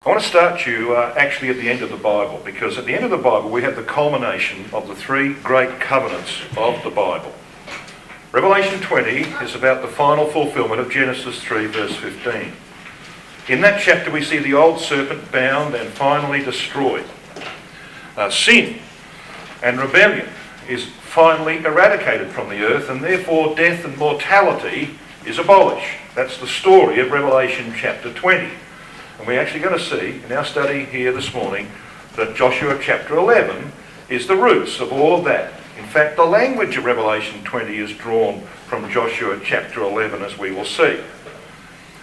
I want to start you actually at the end of the Bible, because at the end of the Bible we have the culmination of the three great covenants of the Bible. Revelation 20 is about the final fulfilment of Genesis 3 verse 15. In that chapter we see the old serpent bound and finally destroyed. Sin and rebellion is finally eradicated from the earth, and therefore death and mortality is abolished. That's the story of Revelation chapter 20. And we're actually going to see in our study here this morning that Joshua chapter 11 is the roots of all of that. In fact, the language of Revelation 20 is drawn from Joshua chapter 11, as we will see.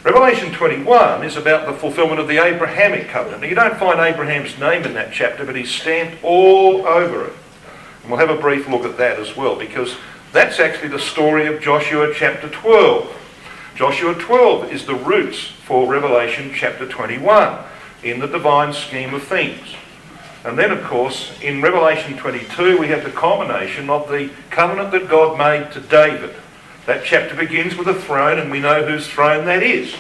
Revelation 21 is about the fulfilment of the Abrahamic covenant. Now, you don't find Abraham's name in that chapter, but he's stamped all over it. And we'll have a brief look at that as well, because that's actually the story of Joshua chapter 12. Joshua 12 is the roots for Revelation chapter 21 in the divine scheme of things. And then, of course, in Revelation 22 we have the culmination of the covenant that God made to David. That chapter begins with a throne, and we know whose throne that is.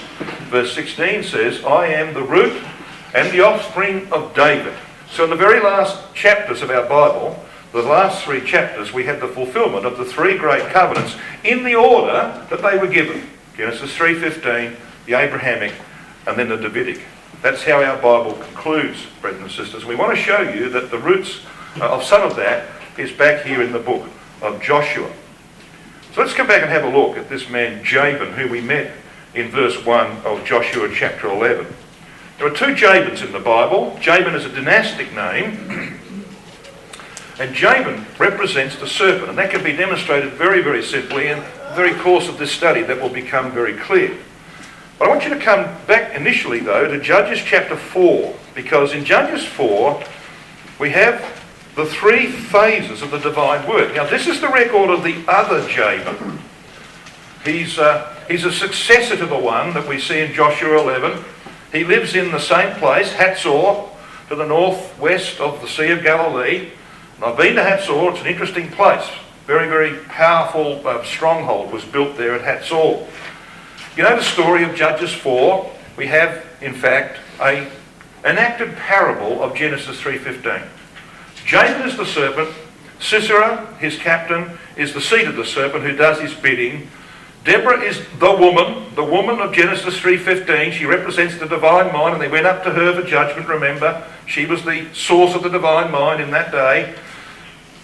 Verse 16 says, I am the root and the offspring of David. So in the very last chapters of our Bible, the last three chapters, we have the fulfilment of the three great covenants in the order that they were given. Genesis 3:15, the Abrahamic, and then the Davidic. That's how our Bible concludes, brothers and sisters. We want to show you that the roots of some of that is back here in the book of Joshua. So let's come back and have a look at this man Jabin, who we met in verse 1 of Joshua chapter 11. There are two Jabins in the Bible. Jabin is a dynastic name, and Jabin represents the serpent, and that can be demonstrated very, very simply in the very course of this study. That will become very clear. But I want you to come back initially, though, to Judges chapter 4, because in Judges 4 we have the three phases of the divine work. Now, this is the record of the other Jabin. He's a successor to the one that we see in Joshua 11. He lives in the same place, Hatzor, to the northwest of the Sea of Galilee. And I've been to Hatzor. It's an interesting place. Very, very powerful stronghold was built there at Hatzor. You know the story of Judges 4? We have, in fact, an enacted parable of Genesis 3:15. Jabin is the serpent. Sisera, his captain, is the seed of the serpent who does his bidding. Deborah is the woman of Genesis 3:15. She represents the divine mind, and they went up to her for judgment, remember. She was the source of the divine mind in that day.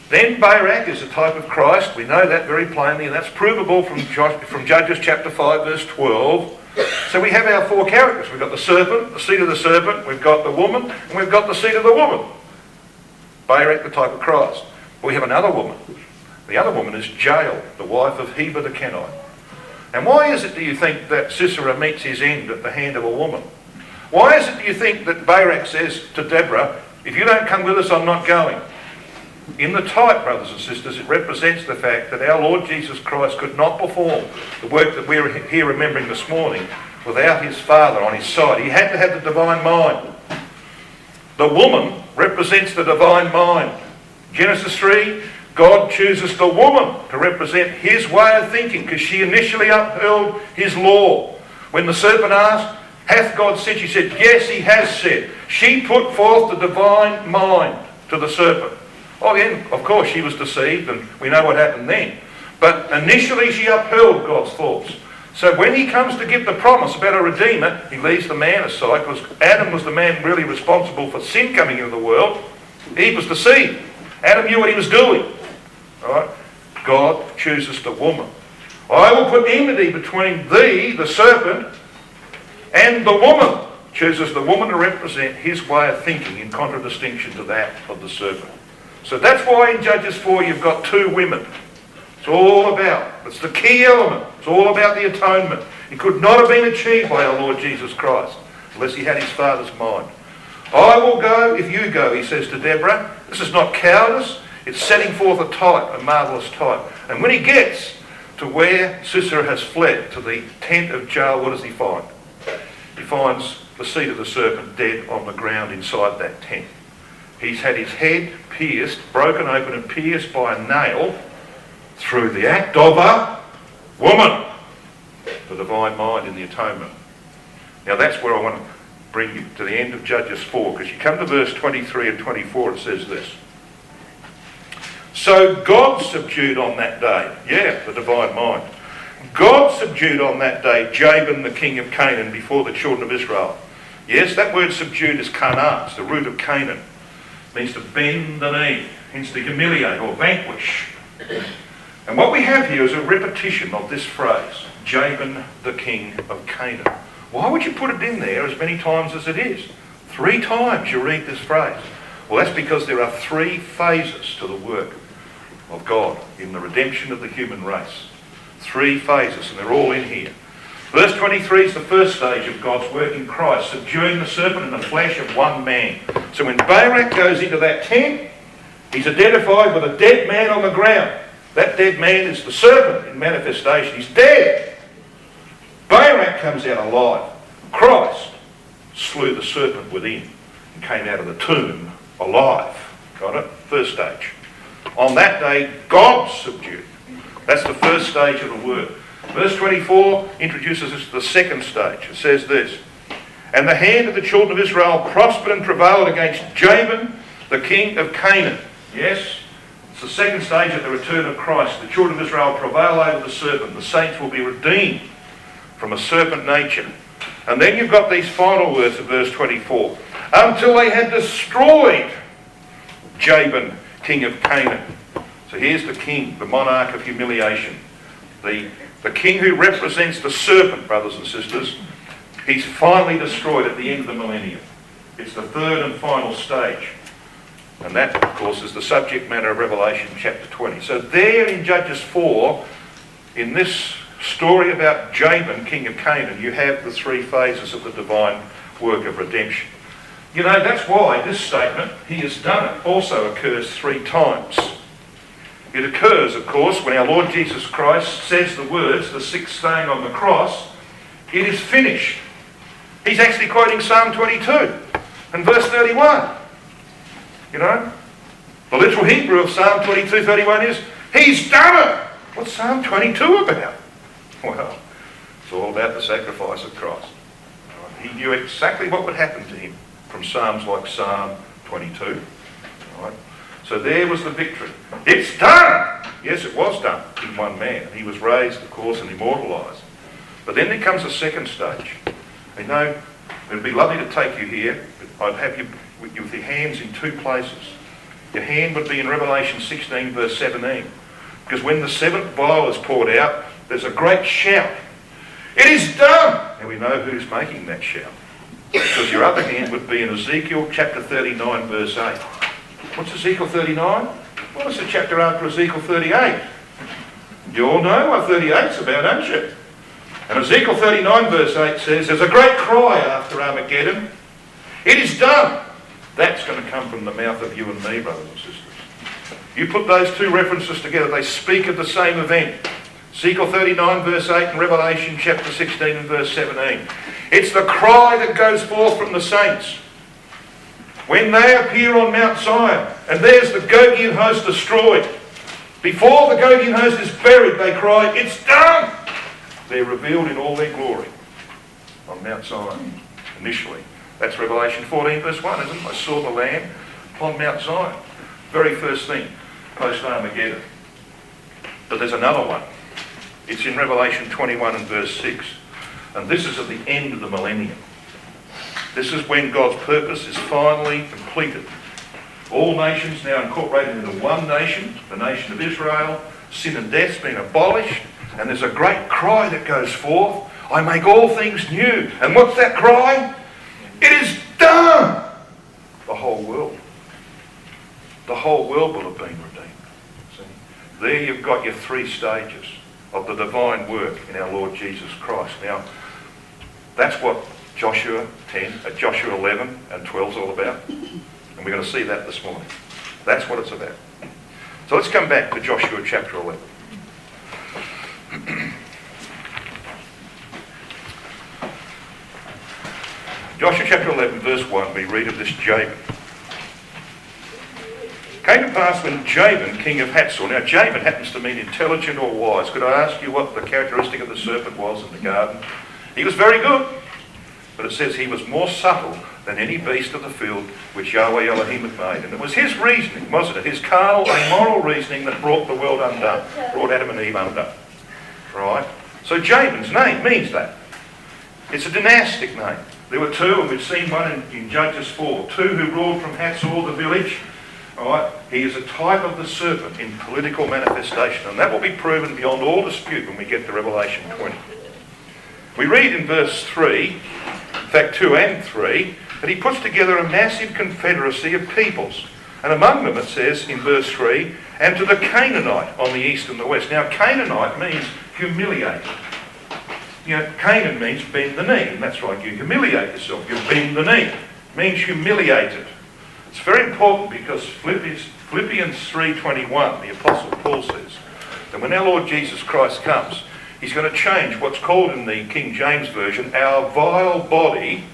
Then Barak is a type of Christ. We know that very plainly, and that's provable from Judges chapter 5 verse 12. So we have our four characters. We've got the serpent, the seed of the serpent, we've got the woman, and we've got the seed of the woman. Barak, the type of Christ. But we have another woman. The other woman is Jael, the wife of Heber the Kenite. And why is it, do you think, that Sisera meets his end at the hand of a woman? Why is it, do you think, that Barak says to Deborah, if you don't come with us, I'm not going? In the type, brothers and sisters, it represents the fact that our Lord Jesus Christ could not perform the work that we're here remembering this morning without his Father on his side. He had to have the divine mind. The woman represents the divine mind. Genesis 3, God chooses the woman to represent his way of thinking, because she initially upheld his law. When the serpent asked, hath God said? She said, yes, he has said. She put forth the divine mind to the serpent. Oh, yeah, of course she was deceived, and we know what happened then. But initially she upheld God's thoughts. So when he comes to give the promise about a Redeemer, he leaves the man aside, because Adam was the man really responsible for sin coming into the world. Eve was deceived. Adam knew what he was doing. All right? God chooses the woman. I will put enmity between thee, the serpent, and the woman. Chooses the woman to represent his way of thinking in contradistinction to that of the serpent. So that's why in Judges 4 you've got two women. It's all about, it's the key element. It's all about the atonement. It could not have been achieved by our Lord Jesus Christ unless he had his Father's mind. I will go if you go, he says to Deborah. This is not cowardice. It's setting forth a type, a marvellous type. And when he gets to where Sisera has fled, to the tent of Jael, what does he find? He finds the seed of the serpent dead on the ground inside that tent. He's had his head pierced, broken open and pierced by a nail through the act of a woman. The divine mind in the atonement. Now that's where I want to bring you to the end of Judges 4, because you come to verse 23 and 24, it says this. So God subdued on that day, the divine mind. God subdued on that day Jabin, the king of Canaan, before the children of Israel. Yes, that word subdued is kana, it's the root of Canaan. It means to bend the knee, hence to humiliate or vanquish. And what we have here is a repetition of this phrase, Jabin, the king of Canaan. Why would you put it in there as many times as it is? 3 times you read this phrase. Well, that's because there are 3 phases to the work of God in the redemption of the human race. 3 phases, and they're all in here. Verse 23 is the first stage of God's work in Christ, subduing the serpent in the flesh of one man. So when Barak goes into that tent, he's identified with a dead man on the ground. That dead man is the serpent in manifestation. He's dead. Barak comes out alive. Christ slew the serpent within and came out of the tomb alive. Got it? First stage. On that day, God subdued. That's the first stage of the work. Verse 24 introduces us to the second stage. It says this, and the hand of the children of Israel prospered and prevailed against Jabin, the king of Canaan. Yes, it's the second stage of the return of Christ. The children of Israel prevail over the serpent. The saints will be redeemed from a serpent nature. And then you've got these final words of verse 24. Until they had destroyed Jabin, king of Canaan. So here's the king, the monarch of humiliation. The king who represents the serpent, brothers and sisters. He's finally destroyed at the end of the millennium. It's the third and final stage. And that, of course, is the subject matter of Revelation chapter 20. So there in Judges 4, in this story about Jabin, king of Canaan, you have the 3 phases of the divine work of redemption. You know, that's why this statement, he has done it, also occurs 3 times. It occurs, of course, when our Lord Jesus Christ says the words, the 6th saying on the cross, it is finished. He's actually quoting Psalm 22 and verse 31. You know, the literal Hebrew of Psalm 22:31 is, he's done it. What's Psalm 22 about? Well, it's all about the sacrifice of Christ. He knew exactly what would happen to him from Psalms like Psalm 22. Right? So there was the victory. It's done! Yes, it was done in one man. He was raised, of course, and immortalised. But then there comes a second stage. You know, it would be lovely to take you here, but I'd have you with your hands in 2 places. Your hand would be in Revelation 16 verse 17. Because when the 7th vial is poured out, there's a great shout. It is done! And we know who's making that shout. Because your other hand would be in Ezekiel chapter 39 verse 8. What's Ezekiel 39? Well, it's the chapter after Ezekiel 38. You all know what 38's about, don't you? And Ezekiel 39 verse 8 says, there's a great cry after Armageddon. It is done. That's going to come from the mouth of you and me, brothers and sisters. You put those 2 references together, they speak of the same event. Ezekiel 39 verse 8 and Revelation chapter 16 and verse 17. It's the cry that goes forth from the saints when they appear on Mount Zion, and there's the Gogian host destroyed. Before the Gogian host is buried, they cry, it's done! They're revealed in all their glory on Mount Zion initially. That's Revelation 14 verse 1, isn't it? I saw the Lamb upon Mount Zion. Very first thing, post-Armageddon. But there's another one. It's in Revelation 21 and verse 6. And this is at the end of the millennium. This is when God's purpose is finally completed. All nations now incorporated into one nation, the nation of Israel. Sin and death's been abolished. And there's a great cry that goes forth. I make all things new. And what's that cry? It is done! The whole world. The whole world will have been redeemed. See? There you've got your 3 stages of the divine work in our Lord Jesus Christ. Now, that's what Joshua 11 and 12 is all about. And we're going to see that this morning. That's what it's about. So let's come back to Joshua chapter 11. Joshua chapter 11 verse 1, we read of this Jabin. Came to pass when Jabin, king of Hatzor. Now Jabin happens to mean intelligent or wise. Could I ask you what the characteristic of the serpent was in the garden? He was very good. but it says he was more subtle than any beast of the field which Yahweh Elohim had made. And it was his reasoning, wasn't it? His carnal, amoral reasoning that brought the world undone, brought Adam and Eve undone. Right? So Jabin's name means that. It's a dynastic name. There were two, and we've seen one in Judges 4, two who ruled from Hatzor, the village. Right? He is a type of the serpent in political manifestation, and that will be proven beyond all dispute when we get to Revelation 20. We read in verse 3, in fact 2 and 3, that he puts together a massive confederacy of peoples. And among them it says in verse 3, and to the Canaanite on the east and the west. Now Canaanite means humiliated. You know, Canaan means bend the knee, and that's right, you humiliate yourself, you bend the knee. It means humiliated. It's very important because Philippians 3:21, the Apostle Paul says that when our Lord Jesus Christ comes, he's going to change what's called in the King James Version, our vile body,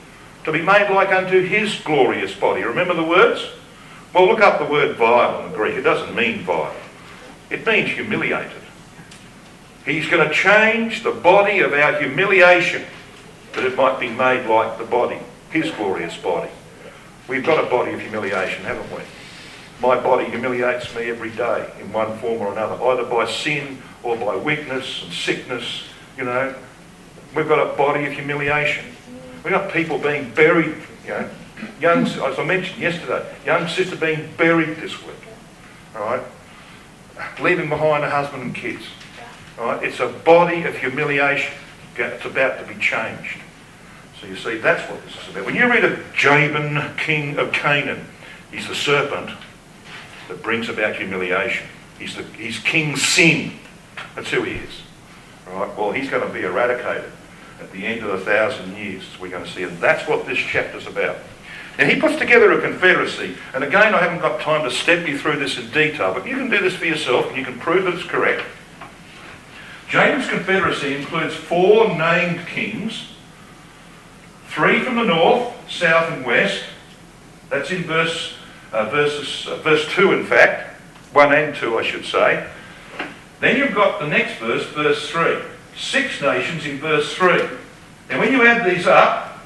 to be made like unto his glorious body. Remember the words? Well, look up the word vile in the Greek. It doesn't mean vile. It means humiliated. He's going to change the body of our humiliation that it might be made like the body, his glorious body. We've got a body of humiliation, haven't we? My body humiliates me every day in one form or another, either by sin or by weakness and sickness, you know. We've got a body of humiliation. We've got people being buried, you know, young, as I mentioned yesterday, young sister being buried this week, all right, leaving behind a husband and kids. All right? It's a body of humiliation. It's about to be changed. So you see, that's what this is about. When you read of Jabin, king of Canaan, he's the serpent that brings about humiliation. He's King Sin. That's who he is. All right? Well, he's going to be eradicated at the end of 1,000 years, as we're going to see. And that's what this chapter's about. Now, he puts together a confederacy. And again, I haven't got time to step you through this in detail, but you can do this for yourself and you can prove that it's correct. Jabin's confederacy includes 4 named kings, 3 from the north, south and west. That's in verse 2 in fact, 1 and 2 I should say. Then you've got the next verse, verse 3. 6 nations in verse 3. And when you add these up,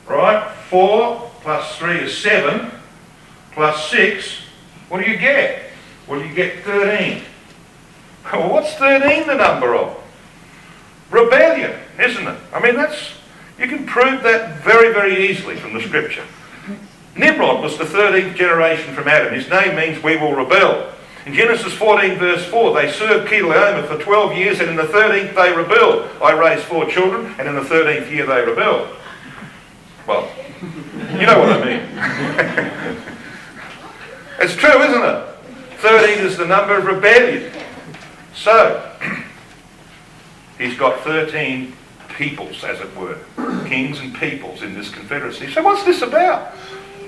right, 4 plus 3 is 7, plus 6, what do you get? Well, you get 13. Well, what's 13 the number of? Rebellion, isn't it? I mean, you can prove that very, very easily from the scripture. Nimrod was the 13th generation from Adam. His name means we will rebel. In Genesis 14 verse 4, they served Kedorlaomer for 12 years and in the 13th they rebelled. I raised 4 children and in the 13th year they rebelled. Well, you know what I mean. It's true, isn't it? 13 is the number of rebellion. So, he's got 13 peoples, as it were, kings and peoples in this confederacy. So what's this about?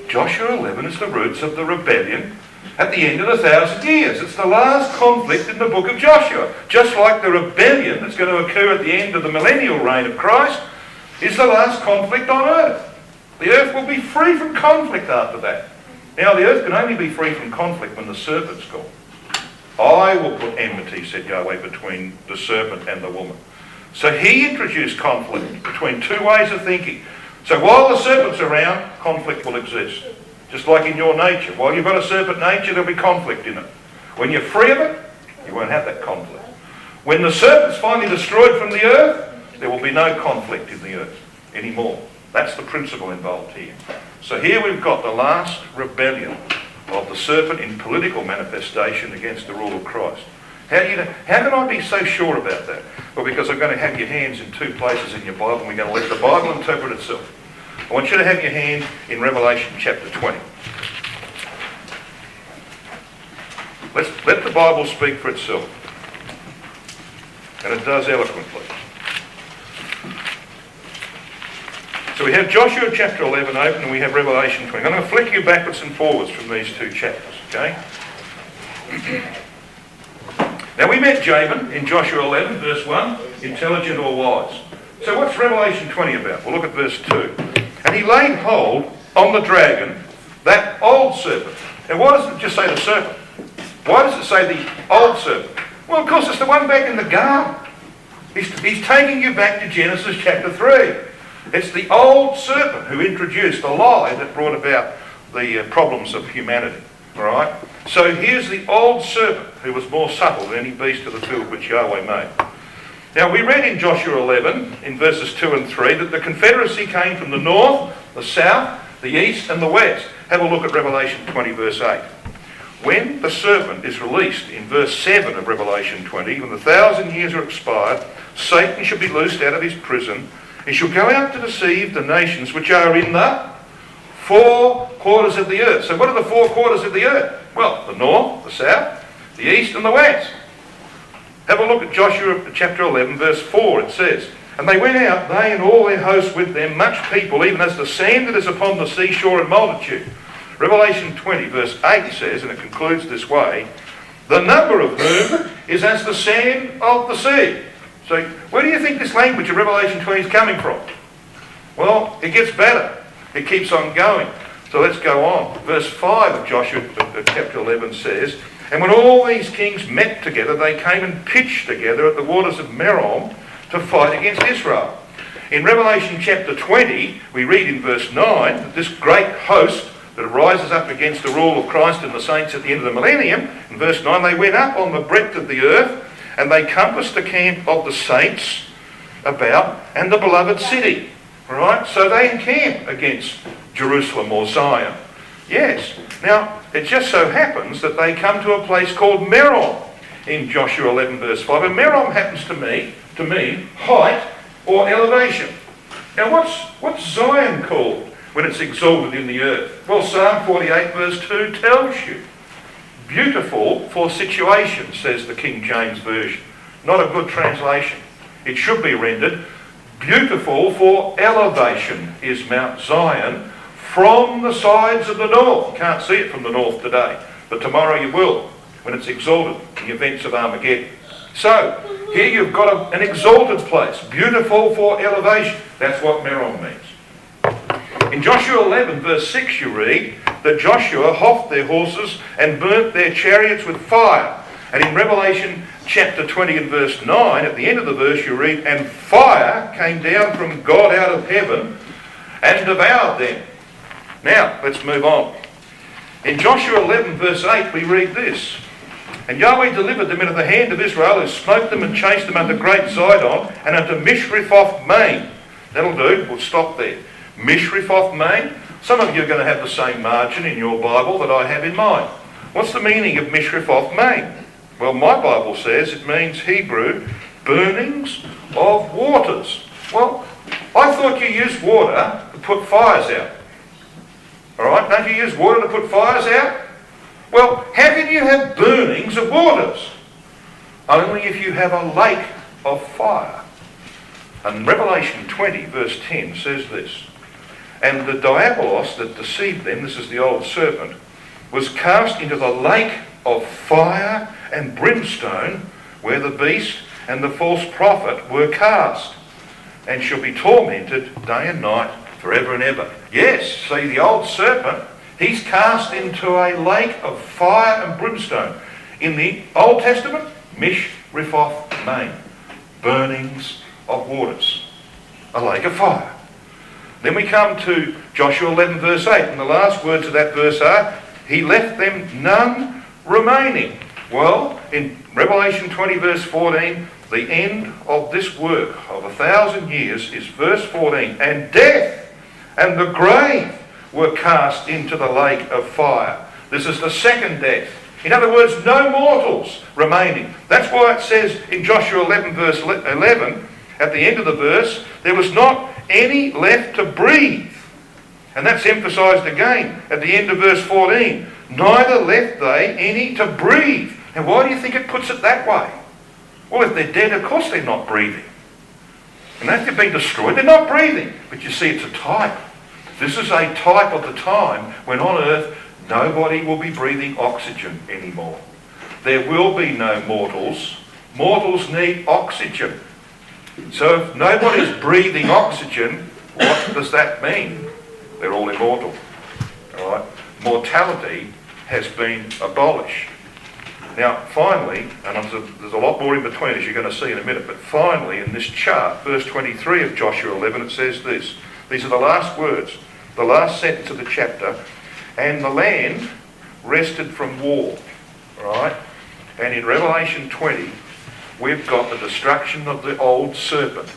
Joshua 11 is the roots of the rebellion at the end of 1,000 years. It's the last conflict in the book of Joshua. Just like the rebellion that's going to occur at the end of the millennial reign of Christ is the last conflict on earth. The earth will be free from conflict after that. Now, the earth can only be free from conflict when the serpent's gone. I will put enmity, said Yahweh, between the serpent and the woman. So he introduced conflict between 2 ways of thinking. So while the serpent's around, conflict will exist. Just like in your nature. While you've got a serpent nature, there'll be conflict in it. When you're free of it, you won't have that conflict. When the serpent's finally destroyed from the earth, there will be no conflict in the earth anymore. That's the principle involved here. So here we've got the last rebellion of the serpent in political manifestation against the rule of Christ. How can I be so sure about that? Well, because I'm going to have your hands in 2 places in your Bible and we're going to let the Bible interpret itself. I want you to have your hand in Revelation chapter 20. Let the Bible speak for itself. And it does eloquently. So we have Joshua chapter 11 open and we have Revelation 20. I'm going to flick you backwards and forwards from these 2 chapters, okay? Now we met Jabin in Joshua 11 verse 1, intelligent or wise. So what's Revelation 20 about? Well, look at verse 2. And he laid hold on the dragon, that old serpent. And why does it just say the serpent? Why does it say the old serpent? Well, of course, it's the one back in the garden. He's taking you back to Genesis chapter 3. It's the old serpent who introduced a lie that brought about the problems of humanity. All right? So here's the old serpent who was more subtle than any beast of the field which Yahweh made. Now we read in Joshua 11, in verses 2 and 3, that the confederacy came from the north, the south, the east and the west. Have a look at Revelation 20 verse 8. When the serpent is released in verse 7 of Revelation 20, when the 1,000 years are expired, Satan shall be loosed out of his prison. He shall go out to deceive the nations which are in the four quarters of the earth. So what are the four quarters of the earth? Well, the north, the south, the east and the west. Have a look at Joshua chapter 11 verse 4. It says, "And they went out, they and all their hosts with them, much people, even as the sand that is upon the seashore in multitude." Revelation 20 verse 8 says, and it concludes this way, "The number of whom is as the sand of the sea." So where do you think this language of Revelation 20 is coming from? Well, it gets better. It keeps on going. So let's go on. Verse 5 of Joshua chapter 11 says, "And when all these kings met together, they came and pitched together at the waters of Merom to fight against Israel." In Revelation chapter 20, we read in verse 9 that this great host that rises up against the rule of Christ and the saints at the end of the millennium, in verse 9, "They went up on the breadth of the earth, and they compassed the camp of the saints about and the beloved city." All right? So they encamp against Jerusalem or Zion. Yes. Now, it just so happens that they come to a place called Merom in Joshua 11 verse 5. And Merom happens to mean height or elevation. Now, what's Zion called when it's exalted in the earth? Well, Psalm 48 verse 2 tells you. Beautiful for situation, says the King James Version. Not a good translation. It should be rendered, beautiful for elevation is Mount Zion from the sides of the north. You can't see it from the north today, but tomorrow you will, when it's exalted in the events of Armageddon. So, here you've got an exalted place, beautiful for elevation. That's what Merom means. In Joshua 11 verse 6 you read that Joshua houghed their horses and burnt their chariots with fire. And in Revelation chapter 20 and verse 9, at the end of the verse you read, "And fire came down from God out of heaven and devoured them." Now, let's move on. In Joshua 11 verse 8 we read this, "And Yahweh delivered them into the hand of Israel, who smote them and chased them unto Great Zidon and unto Mishrephoth-Maim." That'll do, we'll stop there. Mishrephoth-Maim. Some of you are going to have the same margin in your Bible that I have in mine. What's the meaning of Mishrephoth-Maim? Well, my Bible says it means Hebrew, burnings of waters. Well, I thought you used water to put fires out. All right, don't you use water to put fires out? Well, how can you have burnings of waters? Only if you have a lake of fire. And Revelation 20 verse 10 says this, "And the diabolos that deceived them," this is the old serpent, "was cast into the lake of fire and brimstone, where the beast and the false prophet were cast, and shall be tormented day and night forever and ever." Yes, see, the old serpent, he's cast into a lake of fire and brimstone. In the Old Testament, Mishrephoth-Maim, burnings of waters, a lake of fire. Then we come to Joshua 11 verse 8, and the last words of that verse are, "He left them none remaining." Well, in Revelation 20 verse 14, the end of this work of 1,000 years is verse 14, "And death and the grave were cast into the lake of fire." This is the second death. In other words, no mortals remaining. That's why it says in Joshua 11 verse 11, at the end of the verse, "There was not any left to breathe." And that's emphasised again at the end of verse 14. "Neither left they any to breathe." And why do you think it puts it that way? Well, if they're dead, of course they're not breathing. And if they've been destroyed, they're not breathing. But you see, it's a type. This is a type of the time when on earth nobody will be breathing oxygen anymore. There will be no mortals. Mortals need oxygen. So if nobody's breathing oxygen, what does that mean? They're all immortal. All right? Mortality has been abolished. Now, finally, and there's a lot more in between as you're going to see in a minute, but finally in this chart, verse 23 of Joshua 11, it says this. These are the last words, the last sentence of the chapter. And the land rested from war, right? And in Revelation 20, we've got the destruction of the old serpent.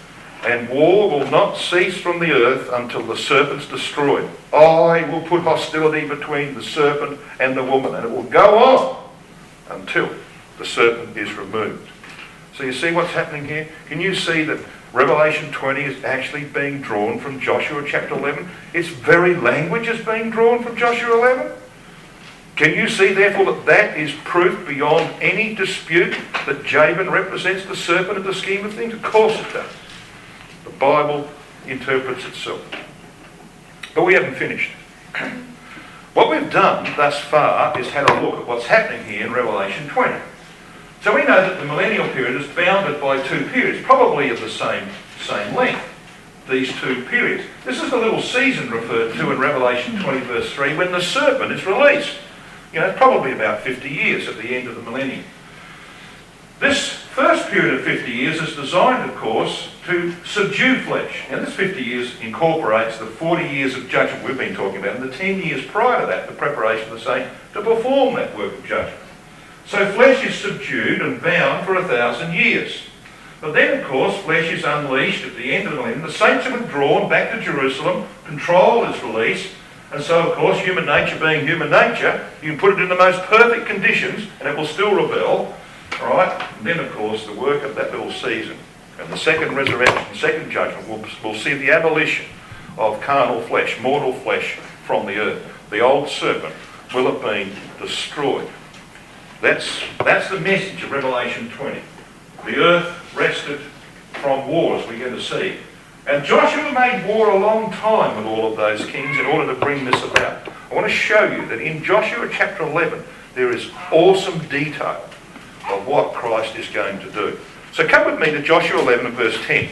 And war will not cease from the earth until the serpent's destroyed. I will put hostility between the serpent and the woman, and it will go on until the serpent is removed. So you see what's happening here? Can you see that Revelation 20 is actually being drawn from Joshua chapter 11? Its very language is being drawn from Joshua 11? Can you see therefore that that is proof beyond any dispute that Jabin represents the serpent in the scheme of things? Of course it does. The Bible interprets itself. But we haven't finished. What we've done thus far is had a look at what's happening here in Revelation 20. So we know that the millennial period is bounded by two periods, probably of the same length, these two periods. This is the little season referred to in Revelation 20 verse 3 when the serpent is released. You know, probably about 50 years at the end of the millennium. This first period of 50 years is designed, of course, to subdue flesh. Now this 50 years incorporates the 40 years of judgment we've been talking about, and the 10 years prior to that, the preparation of the saint to perform that work of judgment. So flesh is subdued and bound for 1,000 years. But then, of course, flesh is unleashed at the end of the millennium. The saints are withdrawn back to Jerusalem, control is released, and so, of course, human nature being human nature, you can put it in the most perfect conditions and it will still rebel. Right? And then, of course, the work of that little season and the second resurrection, second judgment, will see the abolition of carnal flesh, mortal flesh from the earth. The old serpent will have been destroyed. That's the message of Revelation 20. The earth rested from war, as we're going to see. And Joshua made war a long time with all of those kings in order to bring this about. I want to show you that in Joshua chapter 11, there is awesome detail of what Christ is going to do. So come with me to Joshua 11 and verse 10.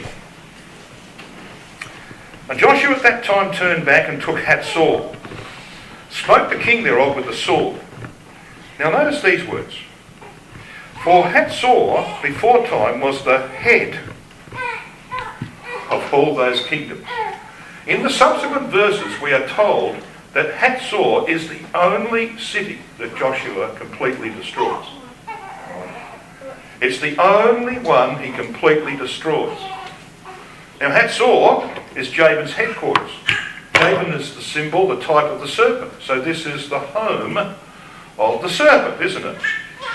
And Joshua at that time turned back and took Hatzor, smote the king thereof with the sword. Now notice these words. For Hatzor before time was the head of all those kingdoms. In the subsequent verses we are told that Hatzor is the only city that Joshua completely destroys. It's the only one he completely destroys. Now Hatzor is Jabin's headquarters. Jabin is the symbol, the type of the serpent. So this is the home of the serpent, isn't it?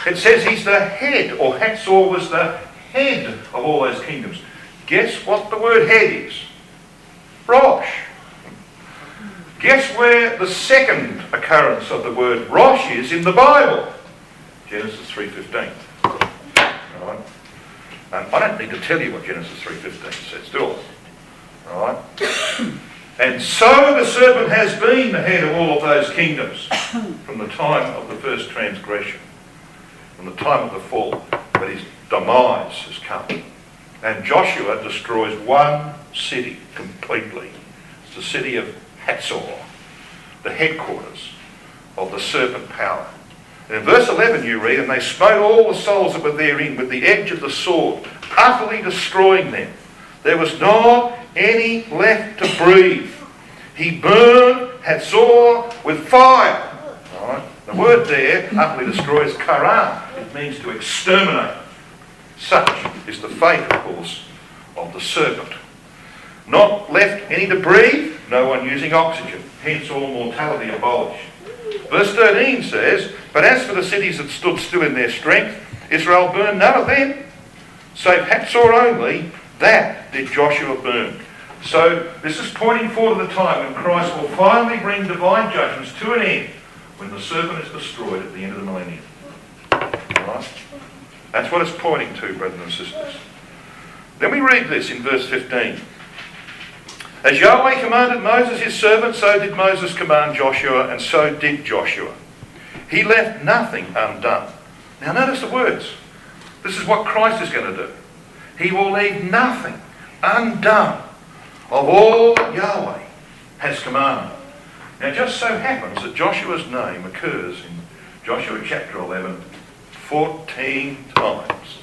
It says he's the head, or Hatzor was the head of all those kingdoms. Guess what the word head is? Rosh. Guess where the second occurrence of the word Rosh is in the Bible? Genesis 3:15. Right? I don't need to tell you what Genesis 3:15 says, do I? Right? And so the serpent has been the head of all of those kingdoms from the time of the first transgression, from the time of the fall, but his demise has come. And Joshua destroys one city completely. It's the city of Hatzor, the headquarters of the serpent power. And in verse 11 you read, and they smote all the souls that were therein with the edge of the sword, utterly destroying them. There was not any left to breathe. He burned Hatzor with fire. Right? The word there, utterly destroy, is karan. It means to exterminate. Such is the fate, of course, of the serpent. Not left any to breathe, no one using oxygen, hence all mortality abolished. Verse 13 says, but as for the cities that stood still in their strength, Israel burned none of them, save Hatzor only, that did Joshua burn. So this is pointing forward to the time when Christ will finally bring divine judgments to an end, when the serpent is destroyed at the end of the millennium. Right? That's what it's pointing to, brothers and sisters. Then we read this in verse 15. As Yahweh commanded Moses his servant, so did Moses command Joshua, and so did Joshua. He left nothing undone. Now notice the words. This is what Christ is going to do. He will leave nothing undone of all that Yahweh has commanded. Now it just so happens that Joshua's name occurs in Joshua chapter 11 14 times.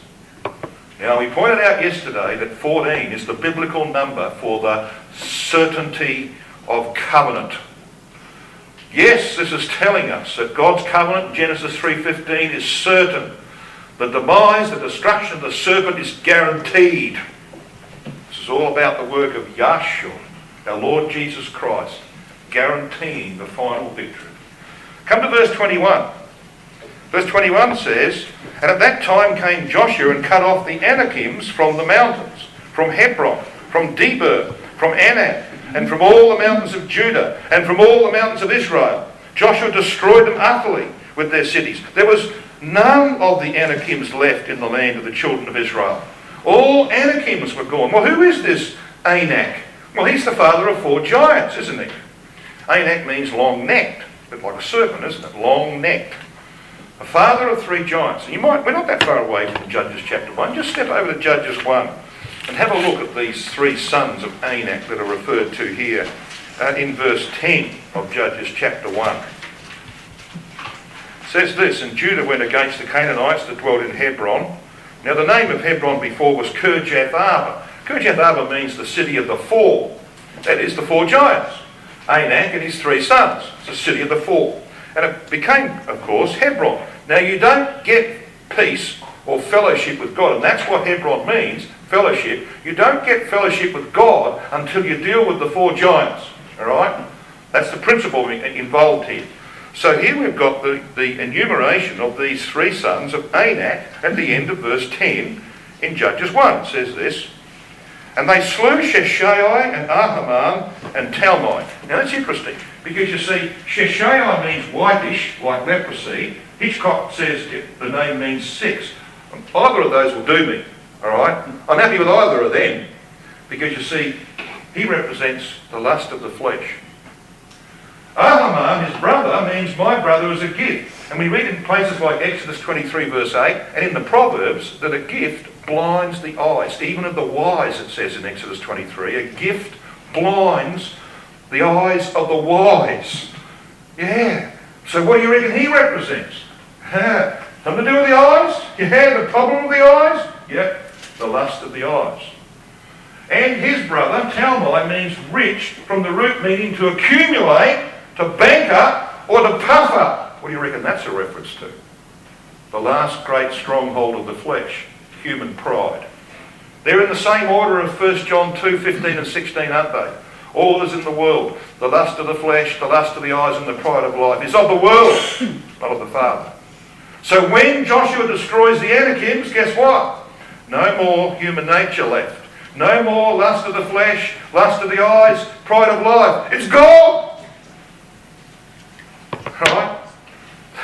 Now, we pointed out yesterday that 14 is the biblical number for the certainty of covenant. Yes, this is telling us that God's covenant, Genesis 3:15, is certain. The demise, the destruction of the serpent is guaranteed. This is all about the work of Yahshua, our Lord Jesus Christ, guaranteeing the final victory. Come to verse 21. Verse 21 says, "And at that time came Joshua and cut off the Anakims from the mountains, from Hebron, from Debir, from Anak, and from all the mountains of Judah, and from all the mountains of Israel. Joshua destroyed them utterly with their cities. There was none of the Anakims left in the land of the children of Israel. All Anakims were gone." Well, who is this Anak? Well, he's the father of 4 giants, isn't he? Anak means long-necked. A bit like a serpent, isn't it? Long-necked. A father of 3 giants. We're not that far away from Judges chapter 1. Just step over to Judges 1 and have a look at these 3 sons of Anak that are referred to here in verse 10 of Judges chapter 1. It says this, "And Judah went against the Canaanites that dwelt in Hebron." Now the name of Hebron before was Kirjath-Arba. Kirjath-Arba means the city of the 4. That is, the 4 giants. Anak and his 3 sons. It's the city of the 4. And it became, of course, Hebron. Now you don't get peace or fellowship with God, and that's what Hebron means, fellowship. You don't get fellowship with God until you deal with the 4 giants. Alright? That's the principle involved here. So here we've got the enumeration of these 3 sons of Anak at the end of verse 10 in Judges 1. It says this, "And they slew Sheshai and Ahiman and Talmai." Now that's interesting, because you see, Sheshai means whitish, like leprosy. Hitchcock says the name means 6. Either of those will do me, alright? I'm happy with either of them, because you see, he represents the lust of the flesh. Ahiman, his brother, means my brother is a gift. And we read in places like Exodus 23 verse 8, and in the Proverbs, that a gift blinds the eyes. Even of the wise, it says in Exodus 23, a gift blinds the eyes of the wise. Yeah. So what do you reckon he represents? Something to do with the eyes? Yeah, the problem with the eyes? Yeah, the lust of the eyes. And his brother, Talmai, means rich, from the root meaning to accumulate, to bank up, or to puff up. What do you reckon that's a reference to? The last great stronghold of the flesh, human pride. They're in the same order of 1 John 2:15 and 16, aren't they? All is in the world. The lust of the flesh, the lust of the eyes, and the pride of life is of the world, not of the Father. So when Joshua destroys the Anakims, guess what? No more human nature left. No more lust of the flesh, lust of the eyes, pride of life. It's gone! Right?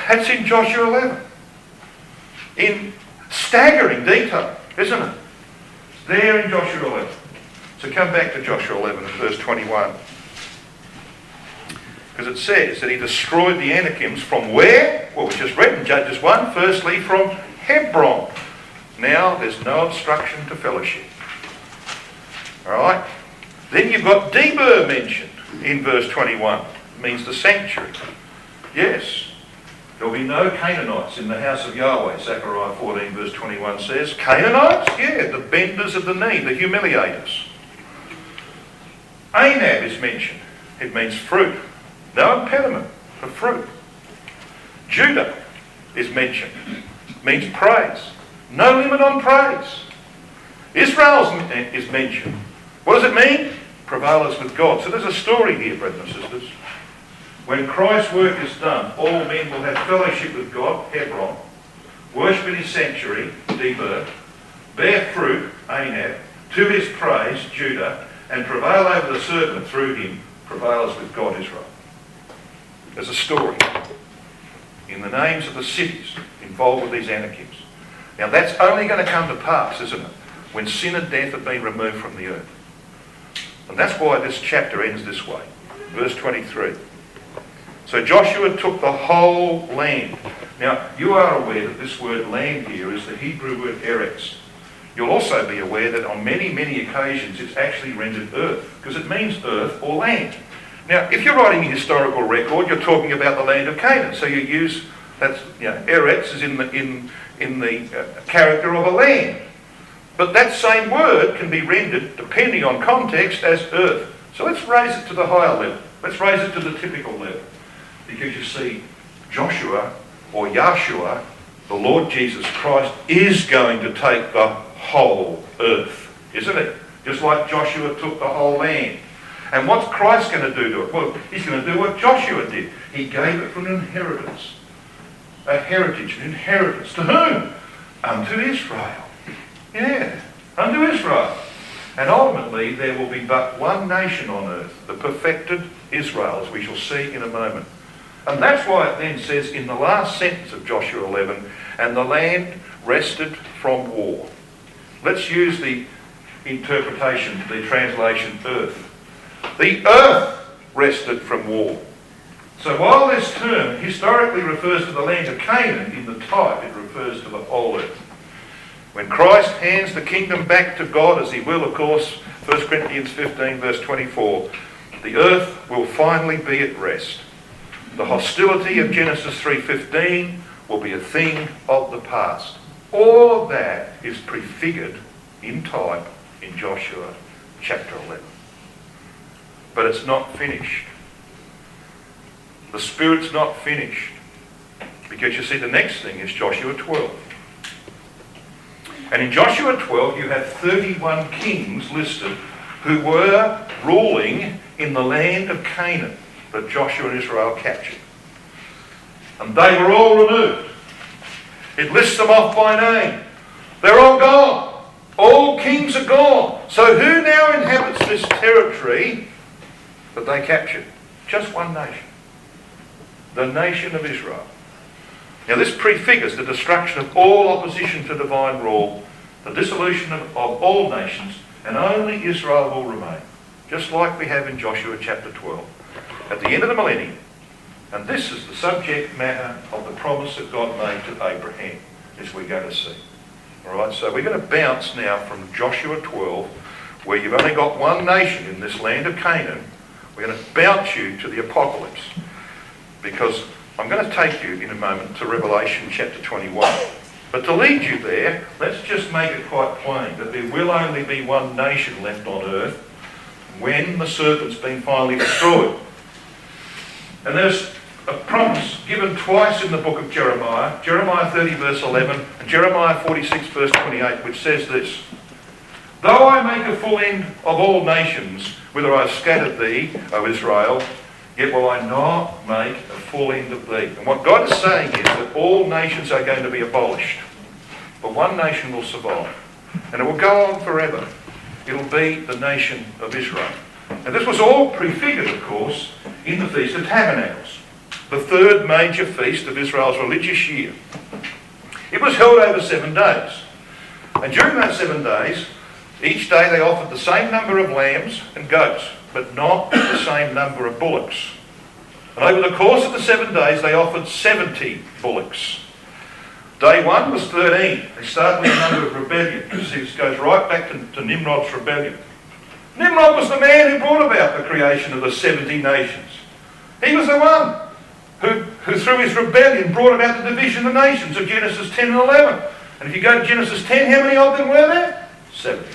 That's in Joshua 11. In staggering detail, isn't it? It's there in Joshua 11. So come back to Joshua 11 and verse 21. Because it says that he destroyed the Anakims from where? Well, we just read in Judges 1. Firstly, from Hebron. Now, there's no obstruction to fellowship. Alright? Then you've got Debir mentioned in verse 21. It means the sanctuary. Yes. There'll be no Canaanites in the house of Yahweh, Zechariah 14 verse 21 says. Canaanites? Yeah, the benders of the knee, the humiliators. Anab is mentioned. It means fruit. No impediment for fruit. Judah is mentioned. It means praise. No limit on praise. Israel is mentioned. What does it mean? Prevailers with God. So there's a story here, brothers and sisters. When Christ's work is done, all men will have fellowship with God, Hebron, worship in his sanctuary, Debir, bear fruit, Anab, to his praise, Judah, and prevail over the serpent through him, prevailers with God, Israel. There's a story in the names of the cities involved with these Anakims. Now that's only going to come to pass, isn't it, when sin and death have been removed from the earth. And that's why this chapter ends this way. Verse 23. So Joshua took the whole land. Now, you are aware that this word land here is the Hebrew word eretz. You'll also be aware that on many, many occasions it's actually rendered earth, because it means earth or land. Now, if you're writing a historical record, you're talking about the land of Canaan, so you use That's, Eretz is in the character of a land. But that same word can be rendered, depending on context, as earth. So let's raise it to the higher level. Let's raise it to the typical level. Because you see, Joshua, or Yahshua, the Lord Jesus Christ, is going to take the whole earth, isn't it? Just like Joshua took the whole land. And what's Christ going to do to it? Well, he's going to do what Joshua did. He gave it for an inheritance. A heritage, an inheritance. To whom? Unto Israel. Yeah, unto Israel. And ultimately there will be but one nation on earth, the perfected Israel, as we shall see in a moment. And that's why it then says in the last sentence of Joshua 11, and the land rested from war. Let's use the interpretation, the translation earth. The earth rested from war. So while this term historically refers to the land of Canaan, in the type it refers to the whole earth. When Christ hands the kingdom back to God, as he will, of course, 1 Corinthians 15 verse 24, the earth will finally be at rest. The hostility of Genesis 3:15 will be a thing of the past. All of that is prefigured in type in Joshua chapter 11. But it's not finished. The Spirit's not finished. Because you see, the next thing is Joshua 12. And in Joshua 12 you have 31 kings listed who were ruling in the land of Canaan that Joshua and Israel captured. And they were all removed. It lists them off by name. They're all gone. All kings are gone. So who now inhabits this territory that they captured? Just one nation. The nation of Israel. Now this prefigures the destruction of all opposition to divine rule, the dissolution of all nations, and only Israel will remain. Just like we have in Joshua chapter 12. At the end of the millennium. And this is the subject matter of the promise that God made to Abraham, as we're going to see. Alright, so we're going to bounce now from Joshua 12, where you've only got one nation in this land of Canaan. We're going to bounce you to the apocalypse. Because I'm going to take you in a moment to Revelation chapter 21. But to lead you there, let's just make it quite plain that there will only be one nation left on earth when the serpent's been finally destroyed. And there's a promise given twice in the book of Jeremiah, Jeremiah 30 verse 11 and Jeremiah 46 verse 28, which says this: Though I make a full end of all nations, whither I have scattered thee, O Israel, yet will I not make a full end of thee. And what God is saying is that all nations are going to be abolished, but one nation will survive. And it will go on forever. It'll be the nation of Israel. And this was all prefigured, of course, in the Feast of Tabernacles, the third major feast of Israel's religious year. It was held over 7 days. And during those 7 days, each day they offered the same number of lambs and goats, but not the same number of bullocks. And over the course of the 7 days, they offered 70 bullocks. Day 1 was 13. They start with the number of rebellion, because this goes right back to Nimrod's rebellion. Nimrod was the man who brought about the creation of the 70 nations. He was the one who through his rebellion brought about the division of nations of Genesis 10 and 11. And if you go to Genesis 10, how many of them were there? 70.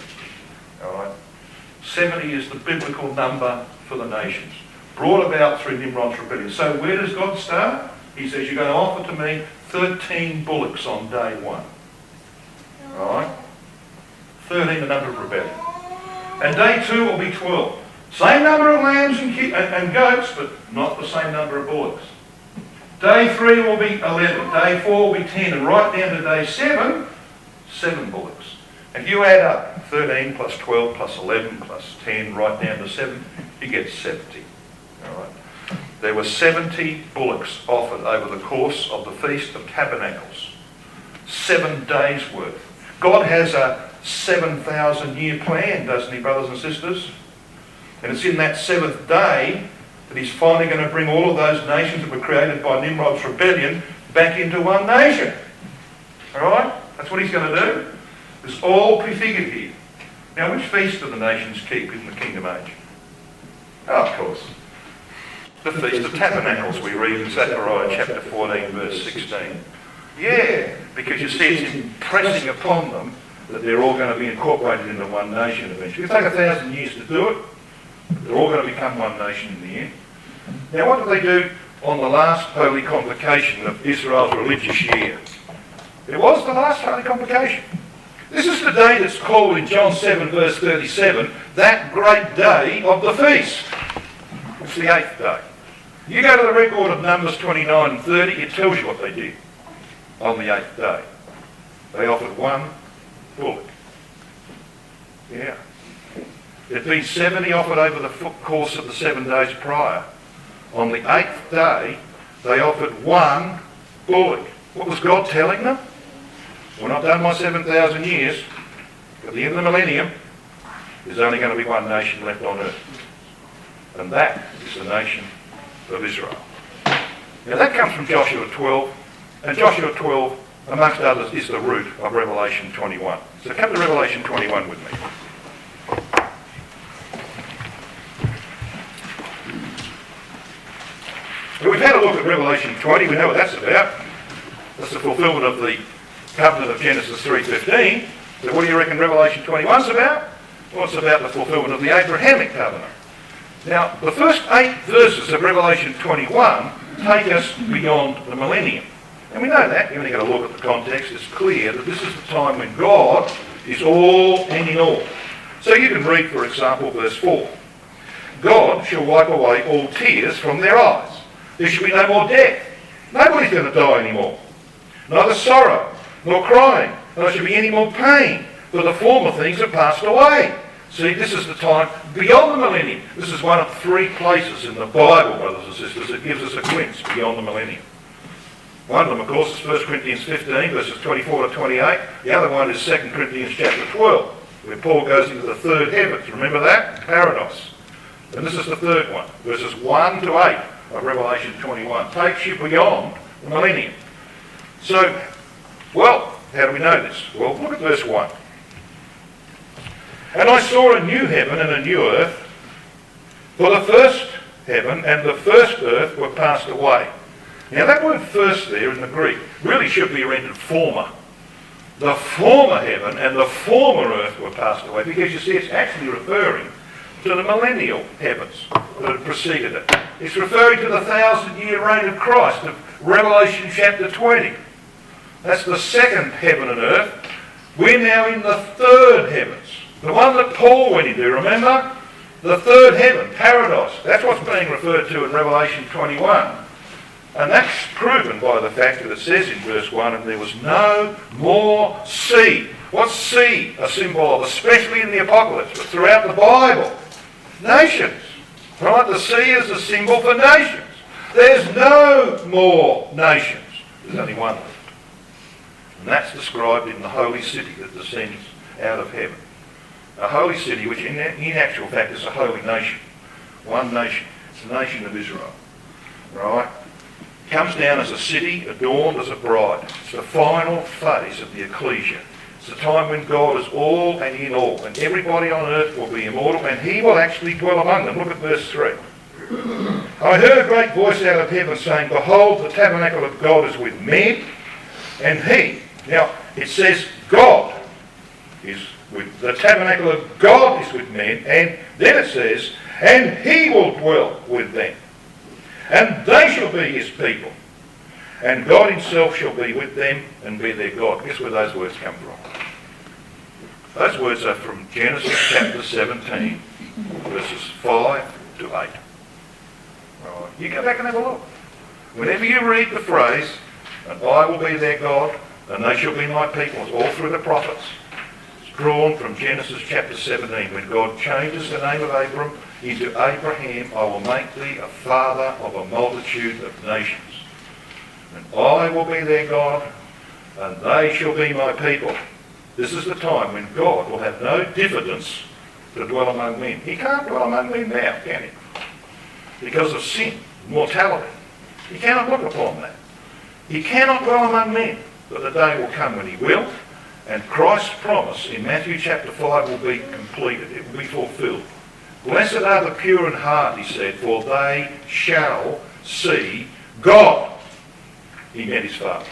Alright. 70 is the biblical number for the nations, brought about through Nimrod's rebellion. So where does God start? He says, you're going to offer to me 13 bullocks on day 1. Alright? 13, the number of rebellion. And day 2 will be 12. Same number of lambs and goats, but not the same number of bullocks. Day 3 will be 11. Day 4 will be 10. And right down to day 7, 7 bullocks. If you add up 13 plus 12 plus 11 plus 10 right down to 7, you get 70. All right. There were 70 bullocks offered over the course of the Feast of Tabernacles. 7 days worth. God has a 7,000-year plan, doesn't he, brothers and sisters? And it's in that 7th day that he's finally going to bring all of those nations that were created by Nimrod's rebellion back into one nation. All right? That's what he's going to do. It's all prefigured here. Now, which feast do the nations keep in the kingdom age? Oh, of course. The Feast of Tabernacles, we read in Zechariah chapter 14, verse 16. Yeah, because you see it's impressing upon them that they're all going to be incorporated into one nation eventually. It'll take 1,000 years to do it. They're all going to become one nation in the end. Now, what do they do on the last holy convocation of Israel's religious year? It was the last holy convocation. This is the day that's called in John 7, verse 37, that great day of the feast. It's the 8th day. You go to the record of Numbers 29 and 30, it tells you what they did on the 8th day. They offered one bullock. Yeah. There'd been 70 offered over the course of the 7 days prior. On the 8th day, they offered one bullock. What was God telling them? When I've done my 7,000 years, at the end of the millennium, there's only going to be one nation left on earth. And that is the nation of Israel. Now that comes from Joshua 12, and Joshua 12, amongst others, is the root of Revelation 21. So come to Revelation 21 with me. We've had a look at Revelation 20, we know what that's about. That's the fulfilment of the covenant of Genesis 3:15. So what do you reckon Revelation 21's about? Well, it's about the fulfilment of the Abrahamic covenant. Now, the first 8 verses of Revelation 21 take us beyond the millennium. And we know that, when you get a look at the context, it's clear that this is the time when God is all and in all. So you can read, for example, verse 4. God shall wipe away all tears from their eyes. There shall be no more death. Nobody's going to die anymore. Neither sorrow, nor crying, nor there shall be any more pain, for the former things have passed away. See, this is the time beyond the millennium. This is one of 3 places in the Bible, brothers and sisters, that gives us a glimpse beyond the millennium. One of them, of course, is 1 Corinthians 15, verses 24 to 28. The other one is 2 Corinthians chapter 12, where Paul goes into the third heavens. Remember that? Paradise. And this is the third one, verses 1 to 8 of Revelation 21. Takes you beyond the millennium. So, well, how do we know this? Well, look at verse 1. And I saw a new heaven and a new earth, for the first heaven and the first earth were passed away. Now that word first there in the Greek really should be rendered former. The former heaven and the former earth were passed away, because you see it's actually referring to the millennial heavens that had preceded it. It's referring to the 1,000-year reign of Christ of Revelation chapter 20. That's the second heaven and earth. We're now in the third heavens. The one that Paul went into, remember? The third heaven, paradise. That's what's being referred to in Revelation 21. And that's proven by the fact that it says in verse 1, and there was no more sea. What's sea a symbol of? Especially in the Apocalypse, but throughout the Bible. Nations. Right? The sea is a symbol for nations. There's no more nations. There's only one left. And that's described in the holy city that descends out of heaven. A holy city which in actual fact is a holy nation. One nation. It's the nation of Israel. Right? Comes down as a city adorned as a bride. It's the final phase of the ecclesia. It's the time when God is all and in all, and everybody on earth will be immortal, and he will actually dwell among them. Look at verse 3. I heard a great voice out of heaven saying, behold, the tabernacle of God is with men, and he. Now, it says God is with, the tabernacle of God is with men, and then it says, and he will dwell with them. And they shall be his people. And God himself shall be with them and be their God. Guess where those words come from? Those words are from Genesis chapter 17, verses 5 to 8. Right. You go back and have a look. Whenever you read the phrase, and I will be their God, and they shall be my people, it's all through the prophets. It's drawn from Genesis chapter 17, when God changes the name of Abram into Abraham. I will make thee a father of a multitude of nations. And I will be their God, and they shall be my people. This is the time when God will have no diffidence to dwell among men. He can't dwell among men now, can he? Because of sin, mortality. He cannot look upon that. He cannot dwell among men, but the day will come when he will, and Christ's promise in Matthew chapter 5 will be completed. It will be fulfilled. Blessed are the pure in heart, he said, for they shall see God. He meant his Father.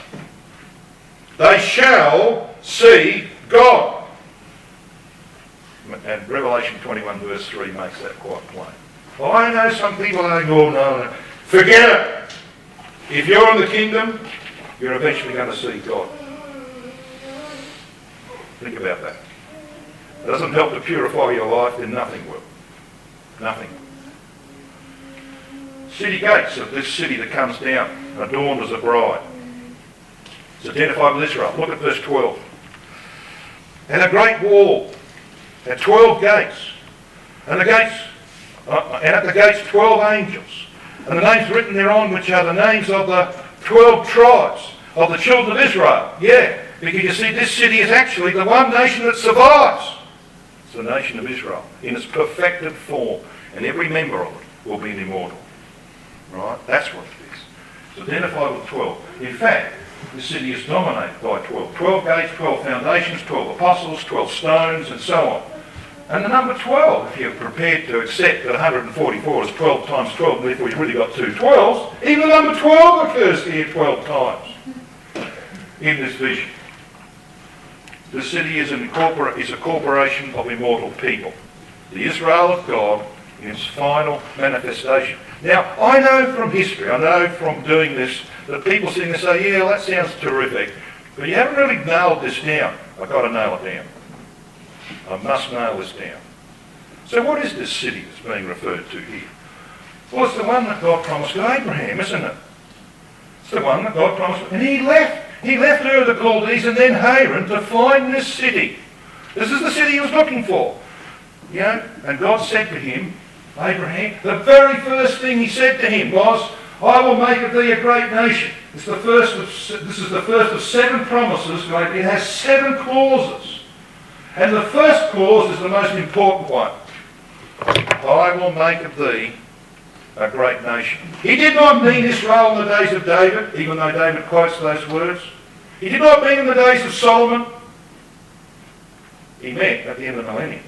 They shall see God. And Revelation 21 verse 3 makes that quite plain. Well, I know some people are going, oh no. Forget it. If you're in the kingdom, you're eventually going to see God. Think about that. It doesn't help to purify your life, then nothing will. Nothing. City gates of this city that comes down, adorned as a bride. It's identified with Israel. Look at verse 12. And a great wall, and 12 gates, and at the gates 12 angels, and the names written thereon, which are the names of the 12 tribes of the children of Israel. Yeah, because you see, this city is actually the one nation that survives. It's the nation of Israel in its perfected form, and every member of it will be an immortal. Right? That's what it is. It's identified with 12. In fact, this city is dominated by 12. 12 gates, 12 foundations, 12 apostles, 12 stones, and so on. And the number 12, if you're prepared to accept that 144 is 12 times 12, and therefore you've really got two 12s, even the number 12 occurs here 12 times in this vision. The city is a corporation of immortal people. The Israel of God in its final manifestation. Now, I know from history, I know from doing this, that people sitting there say, yeah, that sounds terrific, but you haven't really nailed this down. I've got to nail it down. I must nail this down. So what is this city that's being referred to here? Well, it's the one that God promised to Abraham, isn't it? It's the one that God promised. And he left Ur of the Chaldees and then Haran to find this city. This is the city he was looking for. You know, and God said to him, Abraham, the very first thing he said to him was, I will make of thee a great nation. This is the first of 7 promises. It has 7 clauses. And the first clause is the most important one. I will make of thee a great nation. He did not mean Israel in the days of David, even though David quotes those words. He did not mean in the days of Solomon. He meant at the end of the millennium.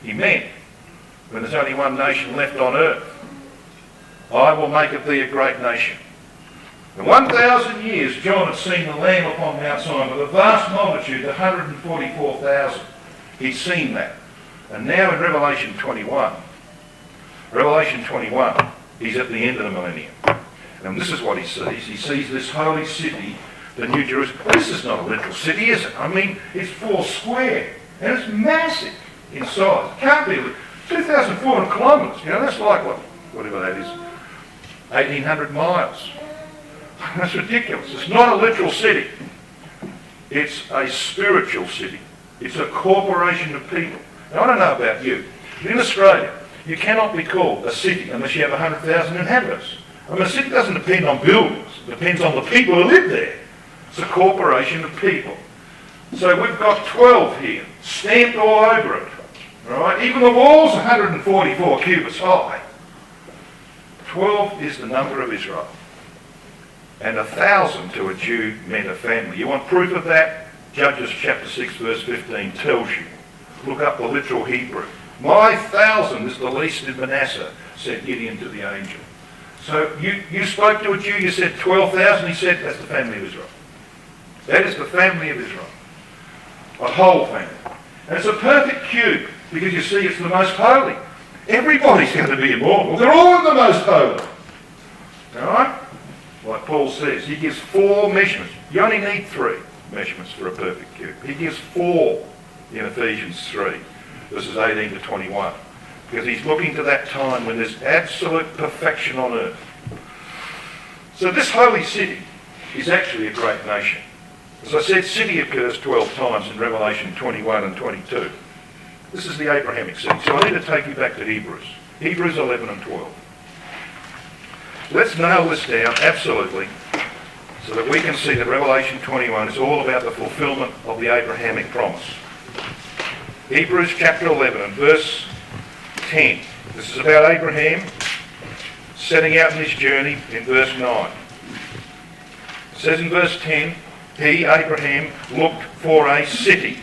He meant when there's only one nation left on earth. I will make of thee a great nation. In 1,000 years, John had seen the Lamb upon Mount Sinai with a vast multitude, 144,000. He'd seen that. And now in Revelation 21, he's at the end of the millennium. And this is what he sees. He sees this holy city, the New Jerusalem. This is not a literal city, is it? I mean, it's 4 square. And it's massive in size. It can't be 2,400 kilometres. You know, that's like whatever that is, 1,800 miles. That's ridiculous. It's not a literal city. It's a spiritual city. It's a corporation of people. Now, I don't know about you, but in Australia, you cannot be called a city unless you have 100,000 inhabitants. I mean, a city doesn't depend on buildings. It depends on the people who live there. It's a corporation of people. So we've got 12 here, stamped all over it. Right? Even the wall's 144 cubits high. 12 is the number of Israel. And 1,000 to a Jew meant a family. You want proof of that? Judges chapter 6 verse 15 tells you. Look up the literal Hebrew. My 1,000 is the least in Manasseh, said Gideon to the angel. So you spoke to a Jew, you said 12,000, he said, that's the family of Israel. That is the family of Israel. A whole family. And it's a perfect cube, because you see it's the most holy. Everybody's going to be immortal. They're all in the most holy. Alright? Like Paul says, he gives 4 measurements. You only need 3 measurements for a perfect cube. He gives 4 in Ephesians 3, verses 18 to 21. Because he's looking to that time when there's absolute perfection on earth. So this holy city is actually a great nation. As I said, city occurs 12 times in Revelation 21 and 22. This is the Abrahamic city. So I need to take you back to Hebrews. Hebrews 11 and 12. Let's nail this down, absolutely, so that we can see that Revelation 21 is all about the fulfilment of the Abrahamic promise. Hebrews chapter 11 and verse 10. This is about Abraham setting out in his journey in verse 9. It says in verse 10, he, Abraham, looked for a city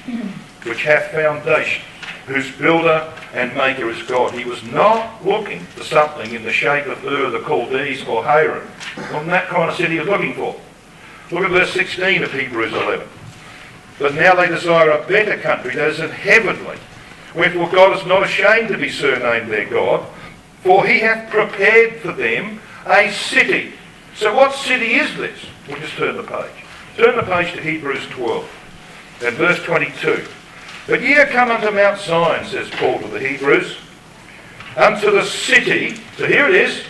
which hath foundations, whose builder and maker is God. He was not looking for something in the shape of Ur, the Chaldees, or Haran. Wasn't that kind of city he was looking for. Look at verse 16 of Hebrews 11. But now they desire a better country, that is, an heavenly. Wherefore God is not ashamed to be surnamed their God, for he hath prepared for them a city. So what city is this? We'll just turn the page. Turn the page to Hebrews 12 and verse 22. But ye are come unto Mount Zion, says Paul to the Hebrews, unto the city, so here it is,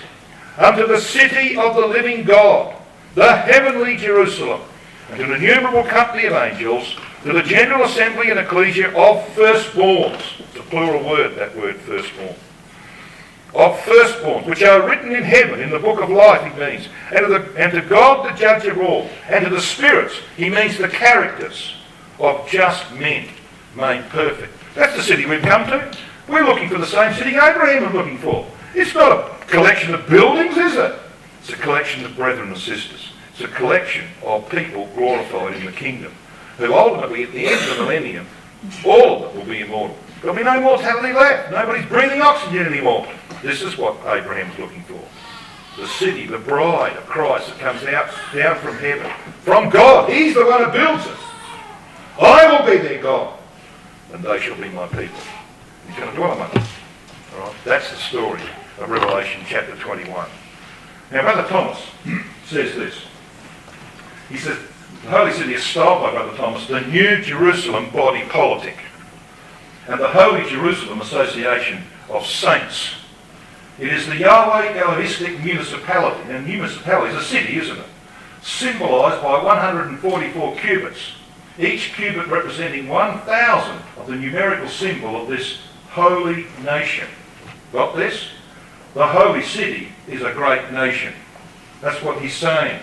unto the city of the living God, the heavenly Jerusalem, and to an innumerable company of angels, to the general assembly and ecclesia of firstborns. It's a plural word, that word firstborn. Of firstborns, which are written in heaven, in the book of life, he means. And to God, the judge of all. And to the spirits, he means the characters of just men made perfect. That's the city we've come to. We're looking for the same city Abraham was looking for. It's not a collection of buildings, is it? It's a collection of brethren and sisters. It's a collection of people glorified in the kingdom, who ultimately, at the end of the millennium, all of them will be immortal. There'll be no mortality left. Nobody's breathing oxygen anymore. This is what Abraham's looking for. The city, the bride of Christ that comes out down from heaven, from God. He's the one who builds it. I will be their God, and they shall be my people. He's going to dwell among them. All right? That's the story of Revelation chapter 21. Now, Brother Thomas says this. He says, the Holy City is styled by Brother Thomas the New Jerusalem body politic, and the Holy Jerusalem Association of Saints. It is the Yahweh Elohistic municipality. Now, municipality is a city, isn't it? Symbolised by 144 cubits, each cubit representing 1,000 of the numerical symbol of this holy nation. Got this? The holy city is a great nation. That's what he's saying.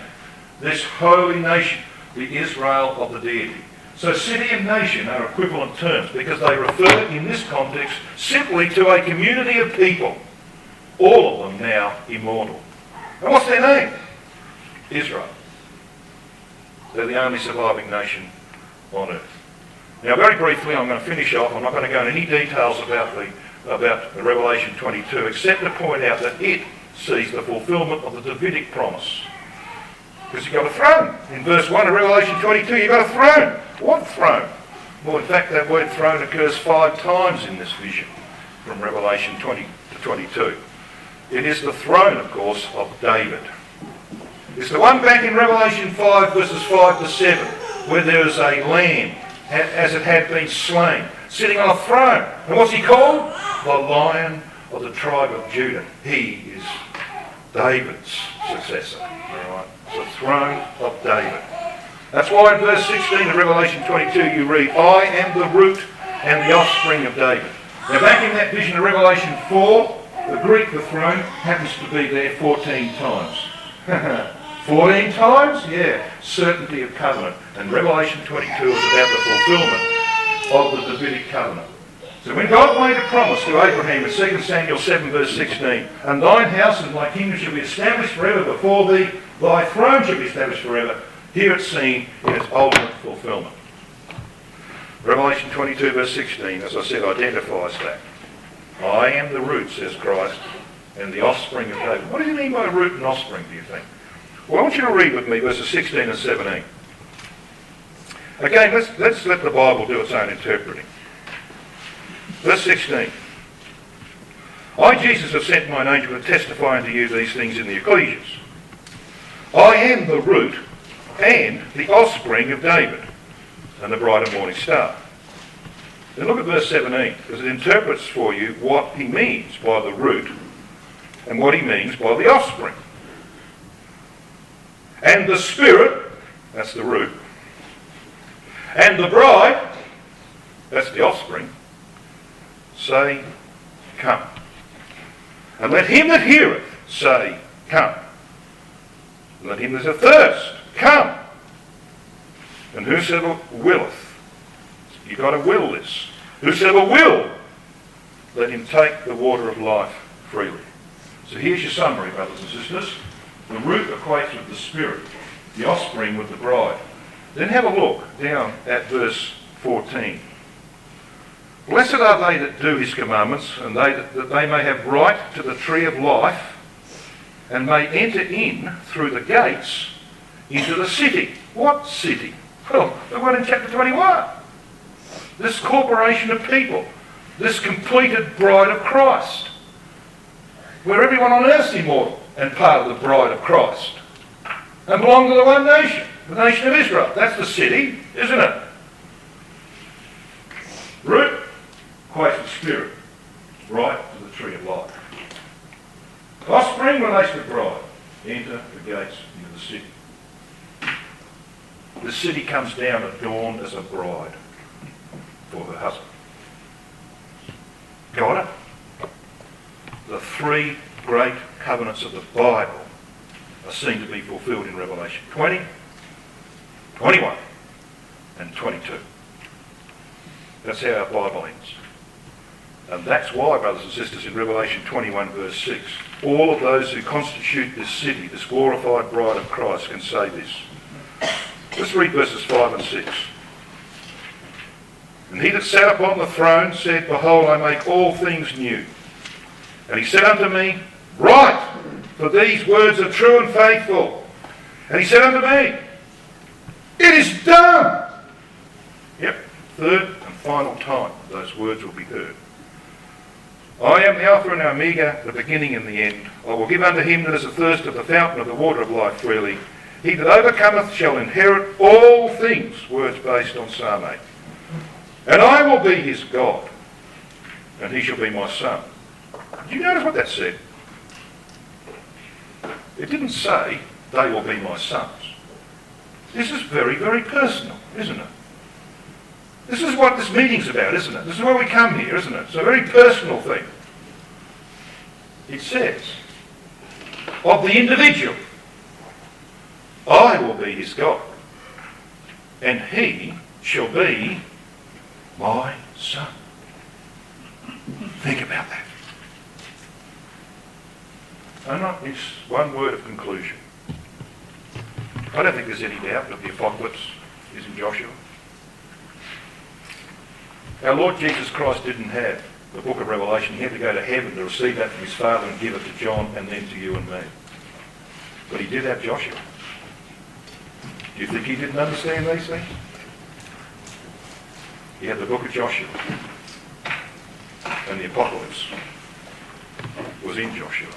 This holy nation, the Israel of the deity. So city and nation are equivalent terms because they refer in this context simply to a community of people, all of them now immortal. And what's their name? Israel. They're the only surviving nation on earth. Now, very briefly, I'm going to finish off. I'm not going to go into any details about the Revelation 22, except to point out that it sees the fulfilment of the Davidic promise. Because you've got a throne. In verse 1 of Revelation 22, you've got a throne. What throne? Well, in fact, that word throne occurs 5 times in this vision from Revelation 20 to 22. It is the throne, of course, of David. It's the one back in Revelation 5, verses 5 to 7, where there is a lamb, as it had been slain, sitting on a throne. And what's he called? The Lion of the tribe of Judah. He is David's successor. All right? It's the throne of David. That's why in verse 16 of Revelation 22 you read, I am the root and the offspring of David. Now back in that vision of Revelation 4, the Greek, the throne, happens to be there 14 times. 14 times? Yeah. Certainty of covenant. And Revelation 22 is about the fulfilment of the Davidic covenant. So when God made a promise to Abraham in 2 Samuel 7 verse 16, and thine house and thy kingdom shall be established forever before thee, thy throne shall be established forever, here it's seen in its ultimate fulfilment. Revelation 22 verse 16, as I said, identifies that. I am the root, says Christ, and the offspring of David. What does he mean by root and offspring, do you think? Well, I want you to read with me verses 16 and 17. Again, let's let the Bible do its own interpreting. Verse 16. I, Jesus, have sent mine angel to testify unto you these things in the ecclesias. I am the root and the offspring of David, and the bright and morning star. Then look at verse 17, because it interprets for you what he means by the root and what he means by the offspring. And the Spirit, that's the root, and the bride, that's the offspring, say, come. And let him that heareth say, come. And let him that is athirst, come. And whosoever willeth, you've got to will this. Whosoever will, let him take the water of life freely. So here's your summary, brothers and sisters. The root equates with the Spirit, the offspring with the bride. Then have a look down at verse 14. Blessed are they that do his commandments, and that they may have right to the tree of life, and may enter in through the gates into the city. What city? Well, the one in chapter 21. This corporation of people, this completed bride of Christ, where everyone on earth's immortal and part of the bride of Christ, and belong to the one nation, the nation of Israel. That's the city, isn't it? Root, equates with spirit, right to the tree of life. Offspring relates to bride. Enter the gates into the city. The city comes down at dawn as a bride for her husband. Got it? The three great covenants of the Bible are seen to be fulfilled in Revelation 20, 21 and 22. That's how our Bible ends. And that's why, brothers and sisters, in Revelation 21 verse 6, all of those who constitute this city, this glorified bride of Christ, can say this. Let's read verses 5 and 6. And he that sat upon the throne said, Behold, I make all things new. And he said unto me, Write, for these words are true and faithful. And he said unto me, It is done. Yep, third and final time those words will be heard. I am the Alpha and Omega, the beginning and the end. I will give unto him that is athirst of the fountain of the water of life freely. He that overcometh shall inherit all things, words based on Psalm 8. And I will be his God, and he shall be my son. Did you notice what that said? It didn't say, they will be my sons. This is very, very personal, isn't it? This is what this meeting's about, isn't it? This is why we come here, isn't it? It's a very personal thing. It says, of the individual, I will be his God, and he shall be my son. Think about that. And it's one word of conclusion. I don't think there's any doubt that the Apocalypse is in Joshua. Our Lord Jesus Christ didn't have the book of Revelation. He had to go to heaven to receive that from his Father and give it to John and then to you and me. But he did have Joshua. Do you think he didn't understand these things? He had the book of Joshua. And the Apocalypse was in Joshua.